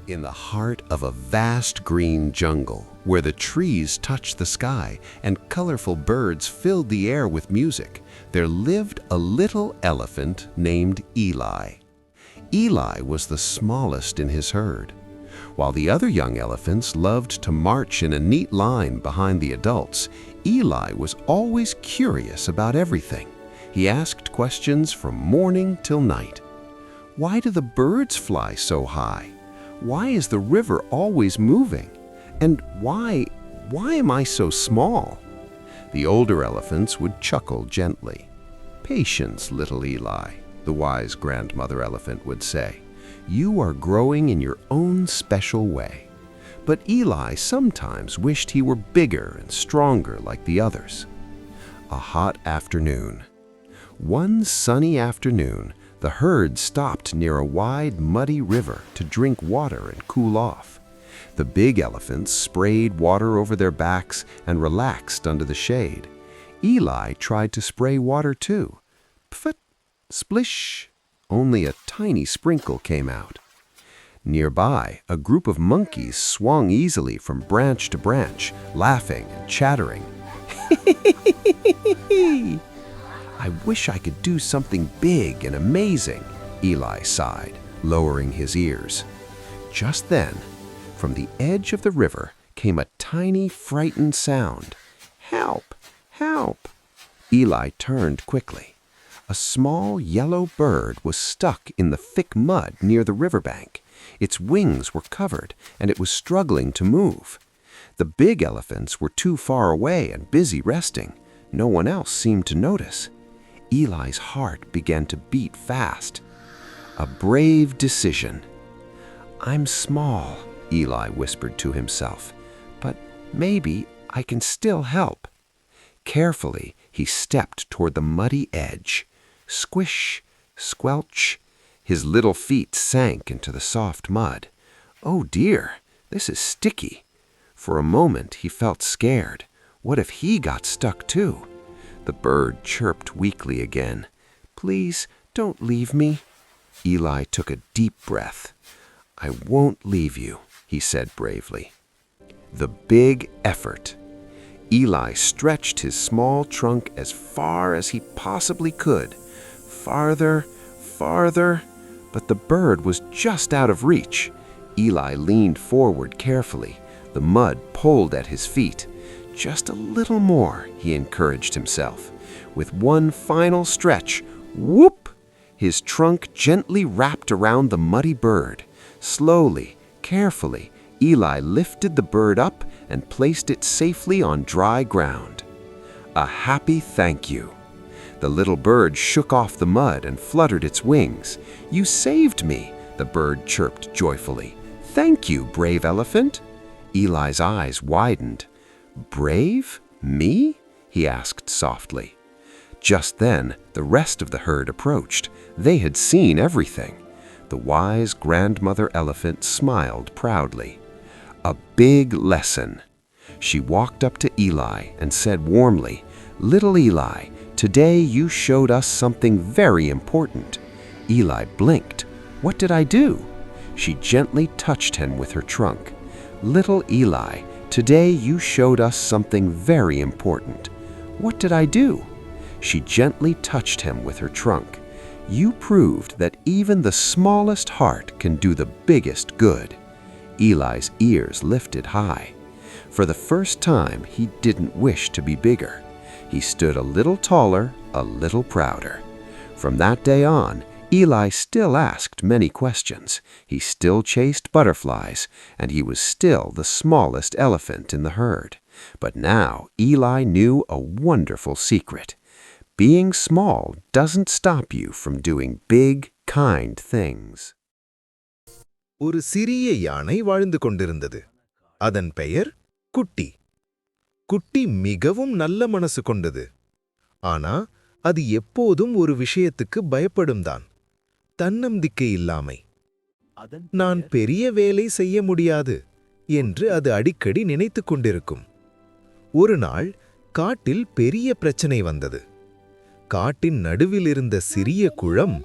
In the heart of a vast green jungle, where the trees touched the sky and colorful birds filled the air with music, there lived a little elephant named Eli. Eli was the smallest in his herd. While the other young elephants loved to march in a neat line behind the adults, Eli was always curious about everything. He asked questions from morning till night. Why do the birds fly so high? Why is the river always moving? And why am I so small? The older elephants would chuckle gently. Patience, little Eli, the wise grandmother elephant would say. You are growing in your own special way. But Eli sometimes wished he were bigger and stronger like the others. A hot afternoon. One sunny afternoon, the herd stopped near a wide, muddy river to drink water and cool off. The big elephants sprayed water over their backs and relaxed under the shade. Eli tried to spray water too. Pfut! Splish! Only a tiny sprinkle came out. Nearby, a group of monkeys swung easily from branch to branch, laughing and chattering. I wish I could do something big and amazing, Eli sighed, lowering his ears. Just then, from the edge of the river came a tiny, frightened sound. Help! Help! Eli turned quickly. A small yellow bird was stuck in the thick mud near the riverbank. Its wings were covered, and it was struggling to move. The big elephants were too far away and busy resting. No one else seemed to notice. Eli's heart began to beat fast. A brave decision. I'm small, Eli whispered to himself, but maybe I can still help. Carefully, he stepped toward the muddy edge. Squish, squelch. His little feet sank into the soft mud. Oh dear, this is sticky. For a moment, he felt scared. What if he got stuck too? The bird chirped weakly again. Please, don't leave me. Eli took a deep breath. I won't leave you, he said bravely. The big effort. Eli stretched his small trunk as far as he possibly could. Farther, farther, but the bird was just out of reach. Eli leaned forward carefully. The mud pulled at his feet. Just a little more, he encouraged himself. With one final stretch, whoop! His trunk gently wrapped around the muddy bird. Slowly, carefully, Eli lifted the bird up and placed it safely on dry ground. A happy thank you. The little bird shook off the mud and fluttered its wings. You saved me, the bird chirped joyfully. Thank you, brave elephant. Eli's eyes widened. Brave? Me? He asked softly. Just then, the rest of the herd approached. They had seen everything. The wise grandmother elephant smiled proudly. A big lesson. She walked up to Eli and said warmly, Little Eli, today you showed us something very important. Eli blinked. What did I do? She gently touched him with her trunk. Little Eli, today you showed us something very important. What did I do? She gently touched him with her trunk. You proved that even the smallest heart can do the biggest good. Eli's ears lifted high. For the first time, he didn't wish to be bigger. He stood a little taller, a little prouder. From that day on, Eli still asked many questions. He still chased butterflies, and he was still the smallest elephant in the herd. But now Eli knew a wonderful secret. Being small doesn't stop you from doing big, kind things. ஒரு சிறிய யானை வாழ்ந்து கொண்டிருந்தது. அதன் பெயர் குட்டி. குட்டி மிகவும் நல்ல மனசு கொண்டது. ஆனா அது எப்போதும் ஒரு விஷயத்துக்கு பயப்படும்தான். தன்னம்பிக்கை இல்லாமை. நான் பெரிய வேலை செய்ய முடியாது என்று அது அடிக்கடி நினைத்துக் கொண்டிருக்கும். ஒரு நாள் காட்டில் பெரிய பிரச்சனை வந்தது. காட்டின் நடுவில் இருந்த சிறிய குளம்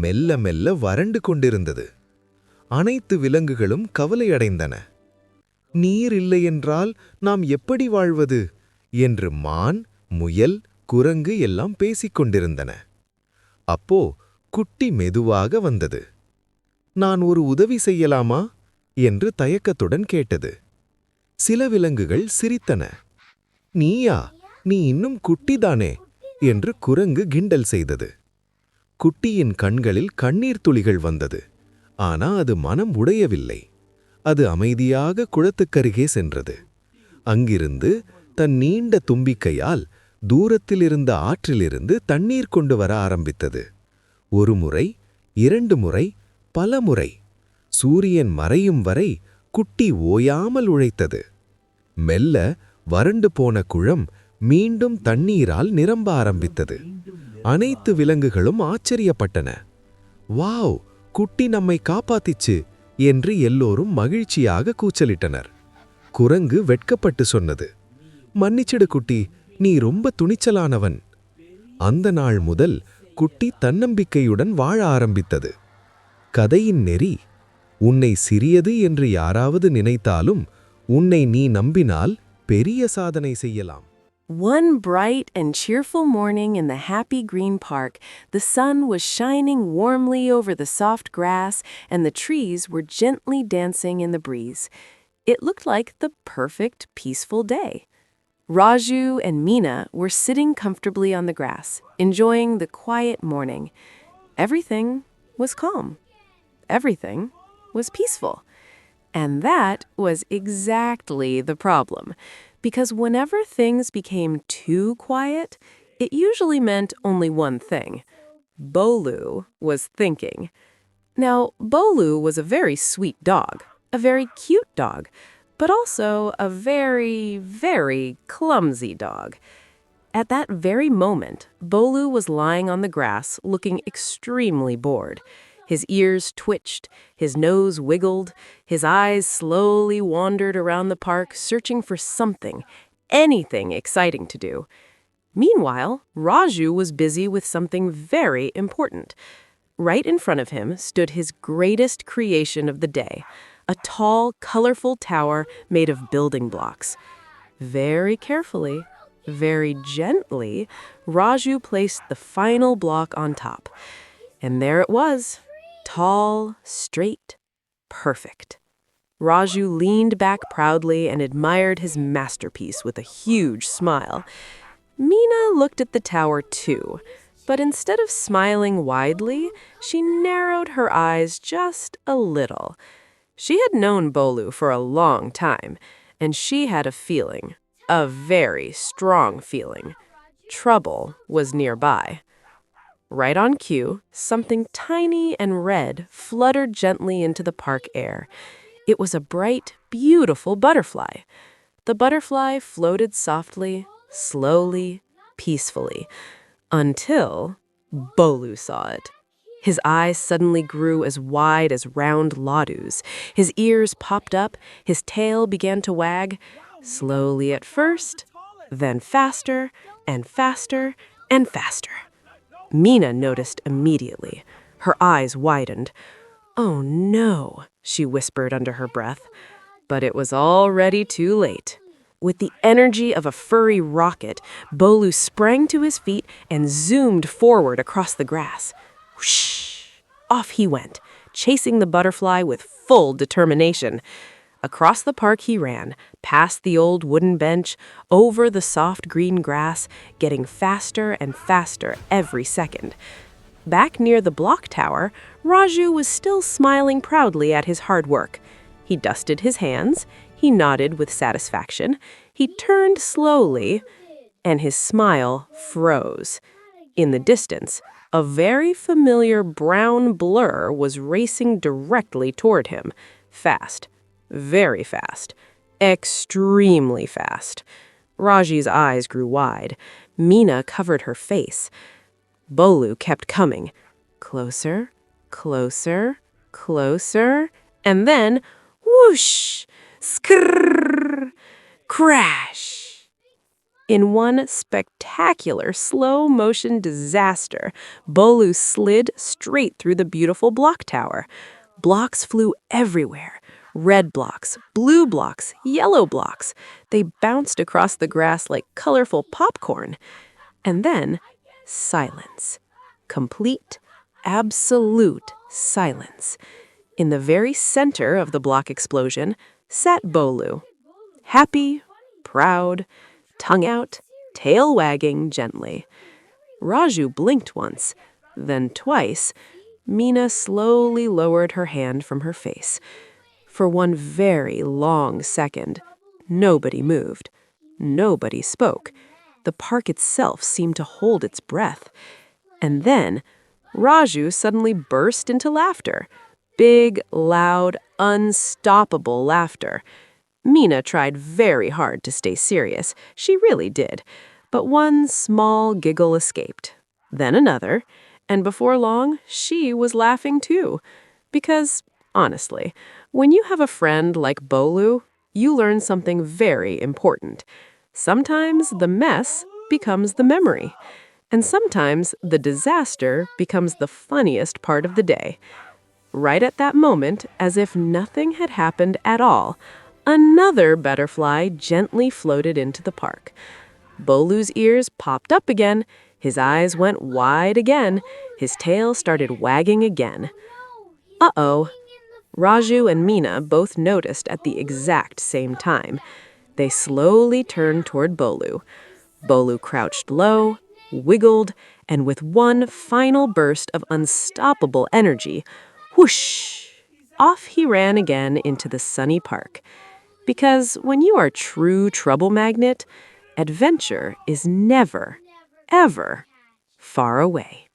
மெல்ல மெல்ல வறண்டு கொண்டிருந்தது. அனைத்து விலங்குகளும் கவலையடைந்தன. நீர் இல்லையென்றால் நாம் எப்படி வாழ்வது என்று மான், முயல், குரங்கு எல்லாம் பேசிக் கொண்டிருந்தன. அப்போ குட்டி மெதுவாக வந்தது. நான் ஒரு உதவி செய்யலாமா என்று தயக்கத்துடன் கேட்டது. சில விலங்குகள் சிரித்தன. நீயா, நீ இன்னும் குட்டிதானே என்று குரங்கு கிண்டல் செய்தது. குட்டியின் கண்களில் கண்ணீர் துளிகள் வந்தது. ஆனா அது மனம் உடையவில்லை. அது அமைதியாக குளத்துக்கருகே சென்றது. அங்கிருந்து தன் நீண்ட தும்பிக்கையால் தூரத்தில் இருந்த ஆற்றிலிருந்து தண்ணீர் கொண்டு வர ஆரம்பித்தது. ஒரு முறை, 2 முறை, பல முறை. சூரியன் மறையும் வரை குட்டி ஓயாமல் உழைத்தது. மெல்ல வறண்டு போன குளம் மீண்டும் தண்ணீரால் நிரம்ப ஆரம்பித்தது. அனைத்து விலங்குகளும் ஆச்சரியப்பட்டன. வாவ், குட்டி நம்மை காப்பாத்திச்சு என்று எல்லோரும் மகிழ்ச்சியாக கூச்சலிட்டனர். குரங்கு வெட்கப்பட்டு சொன்னது, மன்னிச்சிடு குட்டி, நீ ரொம்ப துணிச்சலானவன். அந்த நாள் முதல் குட்டி தன்னம்பிக்கையுடன் வாழ ஆரம்பித்தது. கதையின் நெறி: உன்னை சிறியது என்று யாராவது நினைத்தாலும் உன்னை நீ நம்பினால் பெரிய சாதனை செய்யலாம். One bright and cheerful morning in the happy green park, the sun was shining warmly over the soft grass and the trees were gently dancing in the breeze. It looked like the perfect, peaceful day. Raju and Meena were sitting comfortably on the grass, enjoying the quiet morning. Everything was calm. Everything was peaceful. And that was exactly the problem. Because whenever things became too quiet, it usually meant only one thing. Bolu was thinking. Now, Bolu was a very sweet dog, a very cute dog, but also a very, very clumsy dog. At that very moment, Bolu was lying on the grass, looking extremely bored. His ears twitched, his nose wiggled, his eyes slowly wandered around the park, searching for something, anything exciting to do. Meanwhile, Raju was busy with something very important. Right in front of him stood his greatest creation of the day, a tall, colorful tower made of building blocks. Very carefully, very gently, Raju placed the final block on top. And there it was. Tall, straight, perfect. Raju leaned back proudly and admired his masterpiece with a huge smile. Meena looked at the tower too, but instead of smiling widely, she narrowed her eyes just a little. She had known Bolu for a long time, and she had a feeling, a very strong feeling. Trouble was nearby. Right on cue, something tiny and red fluttered gently into the park air. It was a bright, beautiful butterfly. The butterfly floated softly, slowly, peacefully, until Bolu saw it. His eyes suddenly grew as wide as round ladus. His ears popped up, his tail began to wag, slowly at first, then faster and faster and faster. Meena noticed immediately. Her eyes widened. "Oh no," she whispered under her breath. But it was already too late. With the energy of a furry rocket, Bolu sprang to his feet and zoomed forward across the grass. Whoosh! Off he went, chasing the butterfly with full determination. Across the park he ran, past the old wooden bench, over the soft green grass, getting faster and faster every second. Back near the block tower, Raju was still smiling proudly at his hard work. He dusted his hands, he nodded with satisfaction, he turned slowly, and his smile froze. In the distance, a very familiar brown blur was racing directly toward him, fast. Very fast. Extremely fast. Raji's eyes grew wide. Meena covered her face. Bolu kept coming. Closer, closer, closer, and then whoosh! Skrrr! Crash! In one spectacular slow-motion disaster, Bolu slid straight through the beautiful block tower. Blocks flew everywhere. Red blocks, blue blocks, yellow blocks. They bounced across the grass like colorful popcorn. And then, silence. Complete, absolute silence. In the very center of the block explosion sat Bolu. Happy, proud, tongue out, tail wagging gently. Raju blinked once, then twice. Meena slowly lowered her hand from her face. For one very long second, nobody moved. Nobody spoke. The park itself seemed to hold its breath. And then, Raju suddenly burst into laughter. Big, loud, unstoppable laughter. Meena tried very hard to stay serious. She really did. But one small giggle escaped. Then another. And before long, she was laughing too. Because, honestly, when you have a friend like Bolu, you learn something very important. Sometimes the mess becomes the memory. And sometimes the disaster becomes the funniest part of the day. Right at that moment, as if nothing had happened at all, another butterfly gently floated into the park. Bolu's ears popped up again, his eyes went wide again, his tail started wagging again. Uh-oh. Raju and Meena both noticed at the exact same time. They slowly turned toward Bolu. Bolu crouched low, wiggled, and with one final burst of unstoppable energy, whoosh! Off he ran again into the sunny park. Because when you are true trouble magnet, adventure is never, ever far away.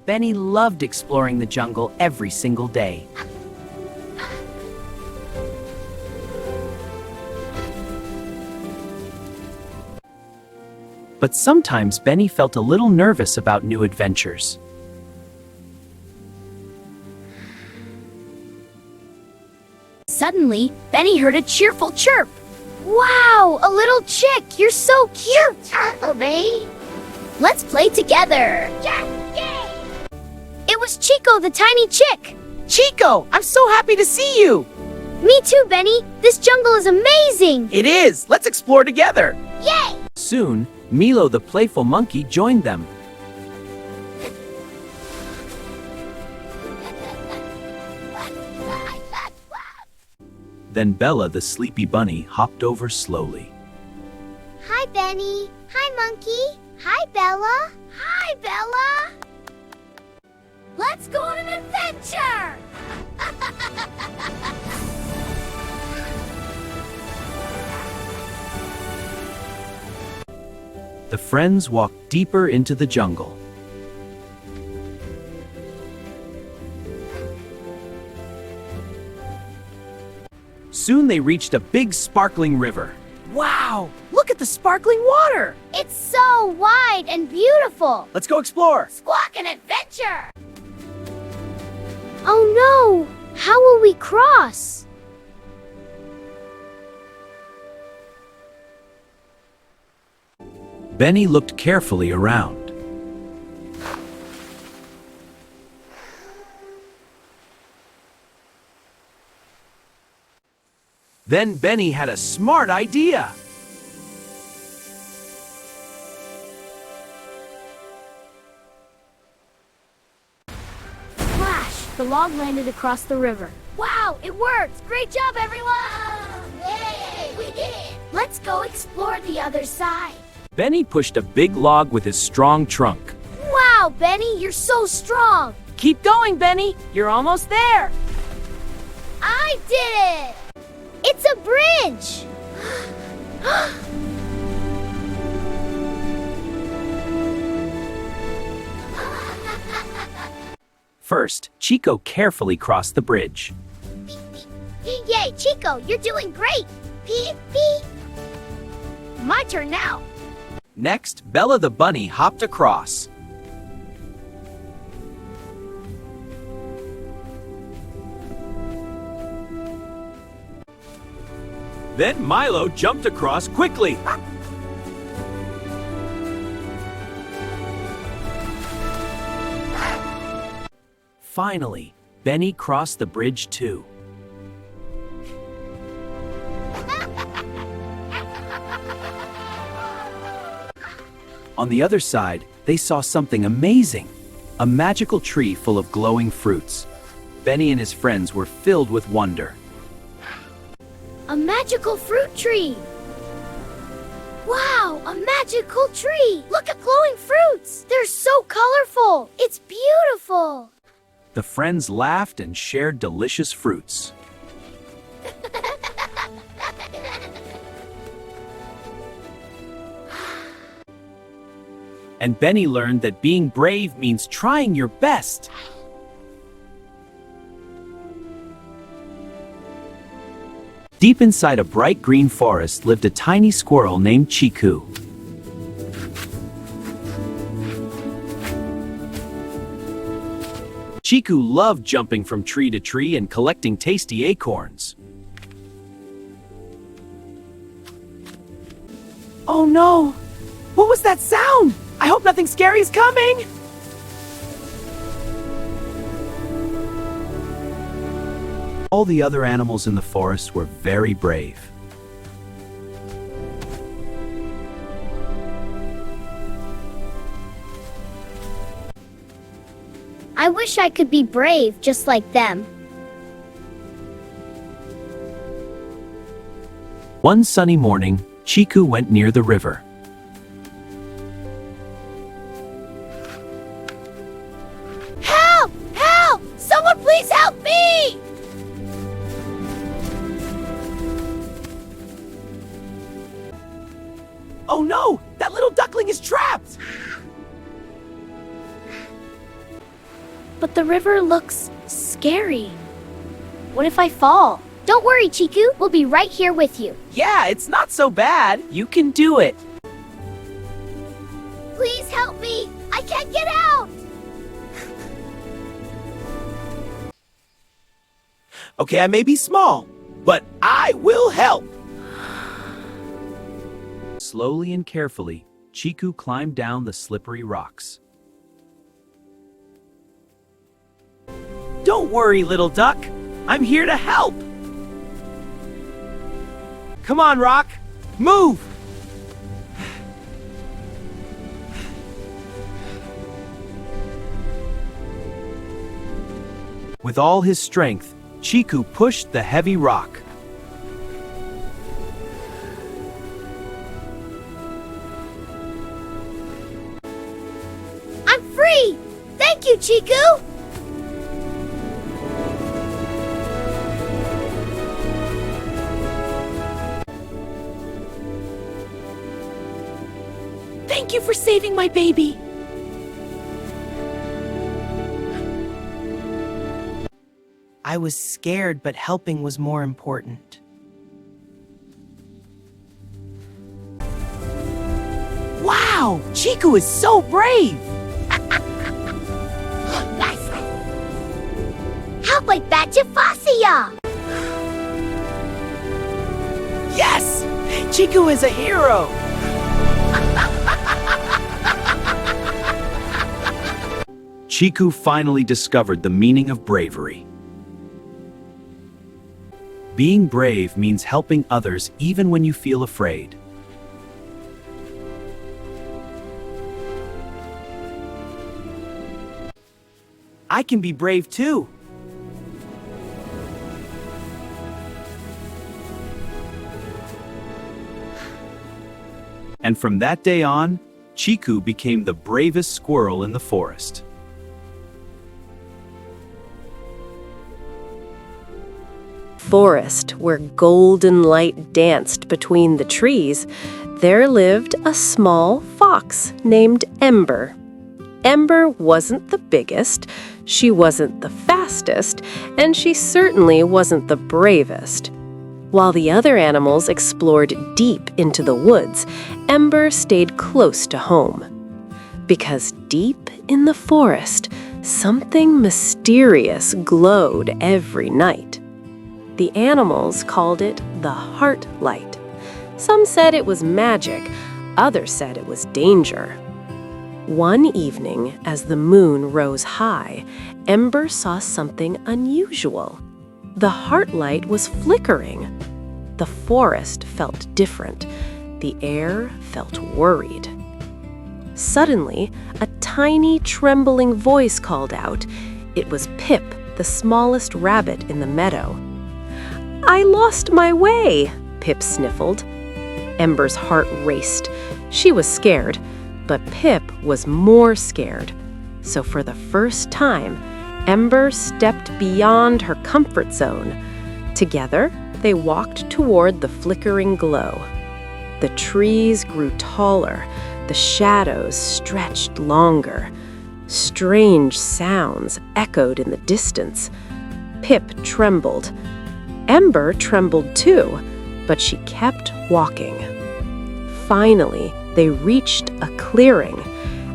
Benny loved exploring the jungle every single day. But sometimes Benny felt a little nervous about new adventures. Suddenly, Benny heard a cheerful chirp. Wow, a little chick! You're so cute! Turtleby! Let's play together! It was Chico the tiny chick! Chico, I'm so happy to see you! Me too, Benny! This jungle is amazing! It is! Let's explore together! Yay! Soon, Milo the playful monkey joined them. Then Bella the sleepy bunny hopped over slowly. Hi, Benny! Hi, Monkey! Hi, Bella! Hi, Bella! Let's go on an adventure! The friends walked deeper into the jungle. Soon they reached a big sparkling river. Wow! Look at the sparkling water! It's so wide and beautiful! Let's go explore! Squawk an adventure! Oh no! How will we cross? Benny looked carefully around. Then Benny had a smart idea. Flash! The log landed across the river. Wow, it worked! Great job, everyone! Yay! We did it! Let's go explore the other side. Benny pushed a big log with his strong trunk. Wow, Benny, you're so strong! Keep going, Benny! You're almost there! I did it! It's a bridge! First, Chico carefully crossed the bridge. Yay, Chico, you're doing great! Beep, beep. My turn now. Next, Bella the bunny hopped across. Then Milo jumped across quickly. Finally, Benny crossed the bridge too. On the other side, they saw something amazing. A magical tree full of glowing fruits. Benny and his friends were filled with wonder. A magical fruit tree! Wow, a magical tree! Look at glowing fruits! They're so colorful! It's beautiful! The friends laughed and shared delicious fruits. And Benny learned that being brave means trying your best. Deep inside a bright green forest lived a tiny squirrel named Chiku. Chiku loved jumping from tree to tree and collecting tasty acorns. Oh no! What was that sound? I hope nothing scary is coming! All the other animals in the forest were very brave. I wish I could be brave just like them. One sunny morning, Chiku went near the river. Help! Help! Someone please help me! Oh no! That little duckling is trapped! But the river looks scary. What if I fall? Don't worry, Chiku. We'll be right here with you. Yeah, it's not so bad. You can do it. Please help me. I can't get out. Okay, I may be small, but I will help. Slowly and carefully, Chiku climbed down the slippery rocks. Don't worry, little duck. I'm here to help. Come on, Rock. Move! With all his strength, Chiku pushed the heavy rock. I'm free. Thank you, Chiku. Thank you for saving my baby. I was scared, but helping was more important. Wow! Chiku is so brave! How about Batchafasia? Yes! Chiku is a hero! Chiku finally discovered the meaning of bravery. Being brave means helping others even when you feel afraid. I can be brave too. And from that day on, Chiku became the bravest squirrel in the forest. Forest, where golden light danced between the trees, there lived a small fox named Ember. Ember wasn't the biggest, she wasn't the fastest, and she certainly wasn't the bravest. While the other animals explored deep into the woods, Ember stayed close to home. Because deep in the forest, something mysterious glowed every night. The animals called it the heart light. Some said it was magic, others said it was danger. One evening, as the moon rose high, Ember saw something unusual. The heart light was flickering. The forest felt different. The air felt worried. Suddenly, a tiny, trembling voice called out. It was Pip, the smallest rabbit in the meadow. "I lost my way," Pip sniffled. Ember's heart raced. She was scared, but Pip was more scared. So for the first time, Ember stepped beyond her comfort zone. Together, they walked toward the flickering glow. The trees grew taller. The shadows stretched longer. Strange sounds echoed in the distance. Pip trembled. Ember trembled too, but she kept walking. Finally, they reached a clearing.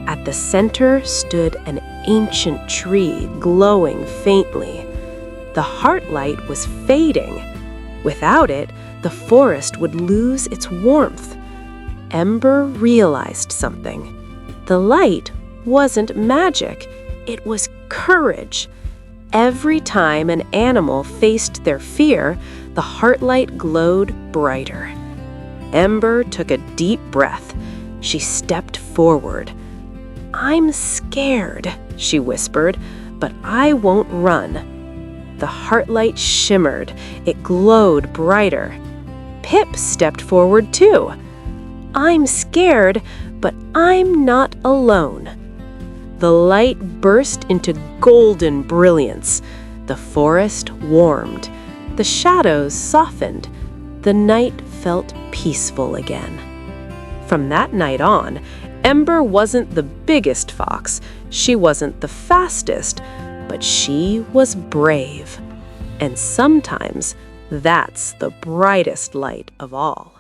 At the center stood an ancient tree glowing faintly. The heart light was fading. Without it, the forest would lose its warmth. Ember realized something. The light wasn't magic, it was courage. Every time an animal faced their fear, the heart light glowed brighter. Ember took a deep breath. She stepped forward. "I'm scared," she whispered, "but I won't run." The heart light shimmered. It glowed brighter. Pip stepped forward too. "I'm scared, but I'm not alone." The light burst into golden brilliance. The forest warmed. The shadows softened. The night felt peaceful again. From that night on, Ember wasn't the biggest fox. She wasn't the fastest, but she was brave. And sometimes that's the brightest light of all.